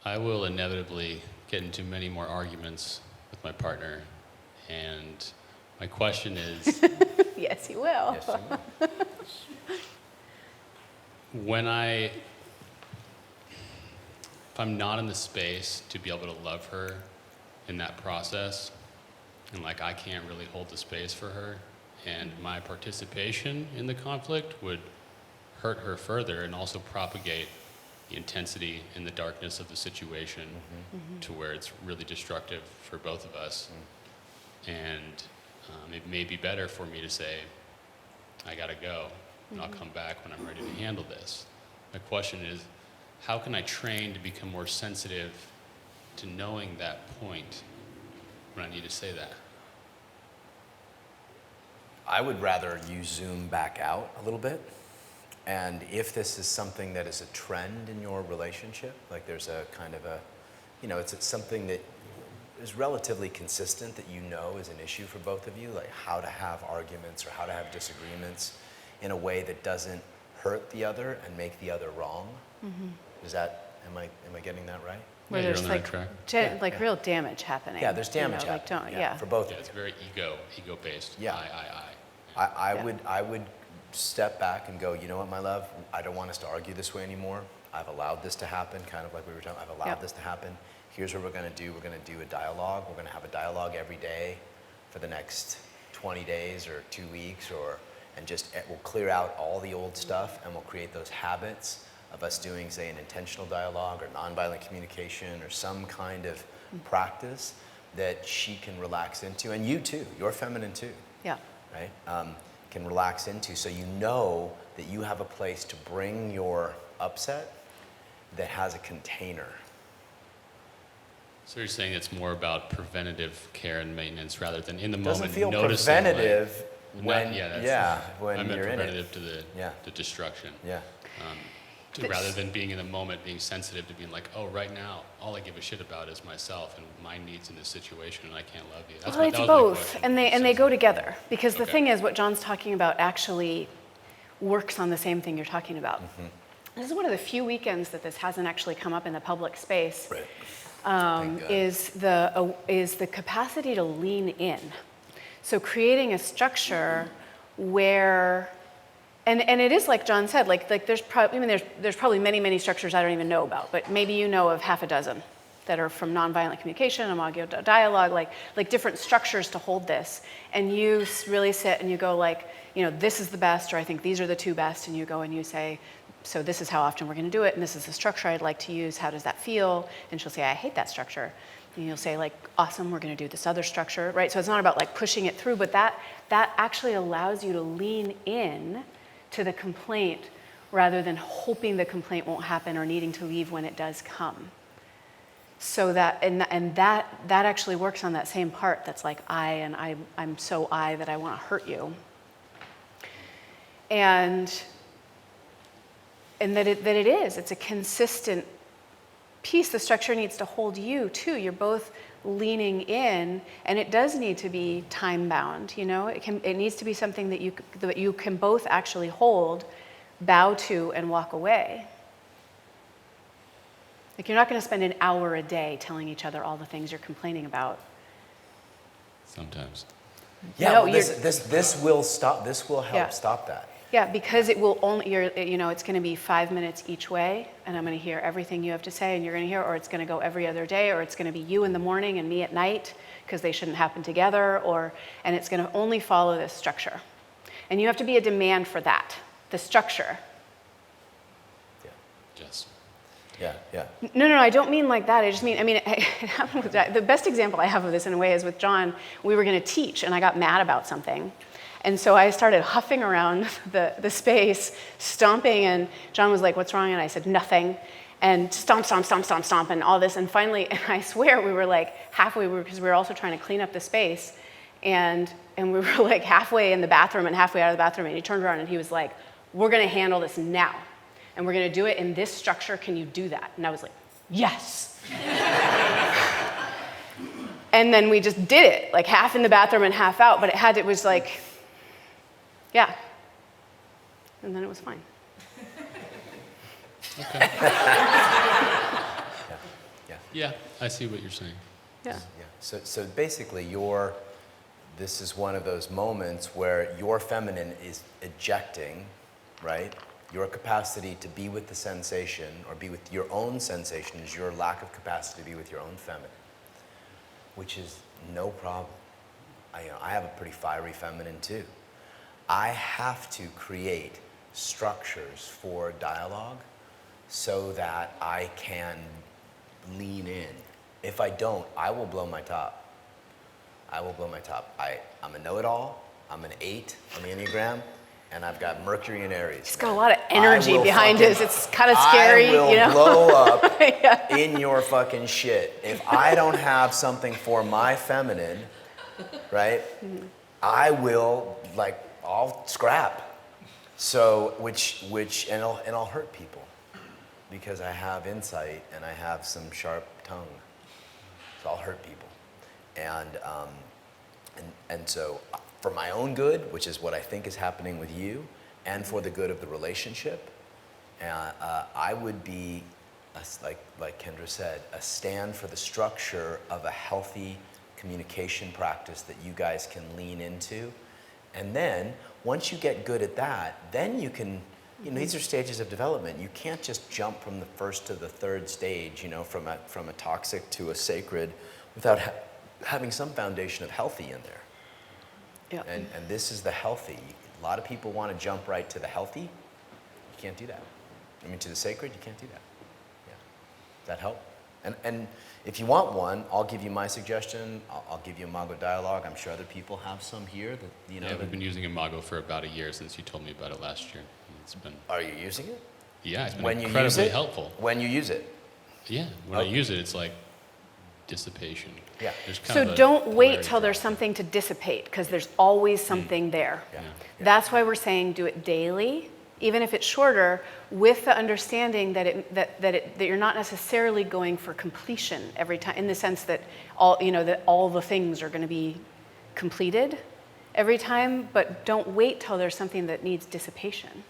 I will inevitably get into many more arguments with my partner, and my question is, Yes, you will. Yes, you will. if I'm not in the space to be able to love her in that process, and like I can't really hold the space for her, and my participation in the conflict would hurt her further and also propagate the intensity and the darkness of the situation to where it's really destructive for both of us. And it may be better for me to say, I gotta go, and I'll come back when I'm ready to handle this. My question is, how can I train to become more sensitive to knowing that point when I need to say that? I would rather you zoom back out a little bit. And if this is something that is a trend in your relationship, like there's a kind of a, it's something that is relatively consistent that you know is an issue for both of you, like how to have arguments or how to have disagreements in a way that doesn't hurt the other and make the other wrong. Is that, am I getting that right? Where Yeah, you're there's on the right like track. real damage happening. Yeah, there's damage like happening. don't, yeah. For both Yeah, of it's you. very ego-based. Yeah. I. I would step back and go, you know what, my love, I don't want us to argue this way anymore. I've allowed this to happen, kind of like we were talking, I've allowed this to happen. Here's what we're gonna do. We're gonna do a dialogue. We're gonna have a dialogue every day for the next 20 days or 2 weeks, and just we'll clear out all the old stuff and we'll create those habits of us doing, say, an intentional dialogue or nonviolent communication or some kind of practice that she can relax into, and you too, you're feminine too. Yeah. Right? Can relax into, so you know that you have a place to bring your upset that has a container. So you're saying it's more about preventative care and maintenance rather than in the Doesn't moment feel noticing. preventative Like, when, when I meant you're in preventative it. to the destruction. Yeah. Rather than being in the moment, being sensitive to being like, oh, right now, all I give a shit about is myself and my needs in this situation, and I can't love you. Well, it's both, and they go together, because the thing is, what John's talking about actually works on the same thing you're talking about. This is one of the few weekends that this hasn't actually come up in the public space. Right. Is the capacity to lean in. So creating a structure where, and it is like John said, like there's probably many structures I don't even know about, but maybe you know of half a dozen that are from nonviolent communication, audio dialogue, like different structures to hold this. And you really sit and you go like, this is the best, or I think these are the two best, and you go and you say, so this is how often we're gonna do it, and this is the structure I'd like to use, how does that feel? And she'll say, I hate that structure. And you'll say like, awesome, we're gonna do this other structure, right? So it's not about like pushing it through, but that actually allows you to lean in to the complaint rather than hoping the complaint won't happen or needing to leave when it does come. So that actually works on that same part that's like I'm so that I wanna hurt you. And it's a consistent piece. The structure needs to hold you too. You're both leaning in, and it does need to be time bound. It needs to be something that you can both actually hold, bow to, and walk away. Like you're not going to spend an hour a day telling each other all the things you're complaining about. Sometimes. Yeah, No, well, this will stop. This will help stop that. Yeah, because it will only, it's going to be 5 minutes each way, and I'm going to hear everything you have to say, and you're going to hear, or it's going to go every other day, or it's going to be you in the morning and me at night, because they shouldn't happen together, and it's going to only follow this structure. And you have to be a demand for that, the structure. Yeah. Yes. Yeah. No, I don't mean like that. It happened with that. The best example I have of this in a way is with John. We were going to teach, and I got mad about something. And so I started huffing around the space, stomping, and John was like, what's wrong? And I said, nothing. And stomp, and all this. And finally, and I swear we were like halfway, because we were also trying to clean up the space. And we were like halfway in the bathroom and halfway out of the bathroom. And he turned around and he was like, we're going to handle this now. And we're going to do it in this structure. Can you do that? And I was like, yes. And then we just did it, like half in the bathroom and half out. But it was like, yeah. And then it was fine. Okay. Yeah, I see what you're saying. Yeah. Yeah. So basically, this is one of those moments where your feminine is ejecting, right? Your capacity to be with the sensation or be with your own sensation is your lack of capacity to be with your own feminine, which is no problem. I have a pretty fiery feminine too. I have to create structures for dialogue so that I can lean in. If I don't, I will blow my top. I will blow my top. I'm a know-it-all. I'm an 8 on the Enneagram, and I've got Mercury in Aries. It's got a lot of energy behind it. It's kind of scary, I will you know? blow up Yeah. in your fucking shit. If I don't have something for my feminine, right, I will, I'll scrap. So, and I'll hurt people because I have insight and I have some sharp tongue. So I'll hurt people. And so for my own good, which is what I think is happening with you, and for the good of the relationship, I would be, like Kendra said, a stand for the structure of a healthy communication practice that you guys can lean into. And then once you get good at that, then you can, these are stages of development. You can't just jump from the first to the third stage, from a toxic to a sacred without having some foundation of healthy in there. Yeah. And this is the healthy. A lot of people want to jump right to the healthy. You can't do that. To the sacred, you can't do that. Yeah. Does that help? And if you want one, I'll give you my suggestion. I'll give you Imago Dialogue. I'm sure other people have some here that, Yeah, we've been using Imago for about a year since you told me about it last year. It's been. Are you using it? Yeah, it's been When you use incredibly it? helpful. When you use it? Yeah, when I use it, it's like dissipation. Yeah. There's kind So of a don't wait polarity till there's drop. something to dissipate, because there's always something there. Yeah. That's why we're saying do it daily, even if it's shorter, with the understanding that you're not necessarily going for completion every time, in the sense that all the things are going to be completed every time, but don't wait till there's something that needs dissipation.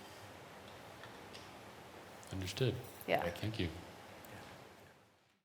Understood. Yeah. Thank you.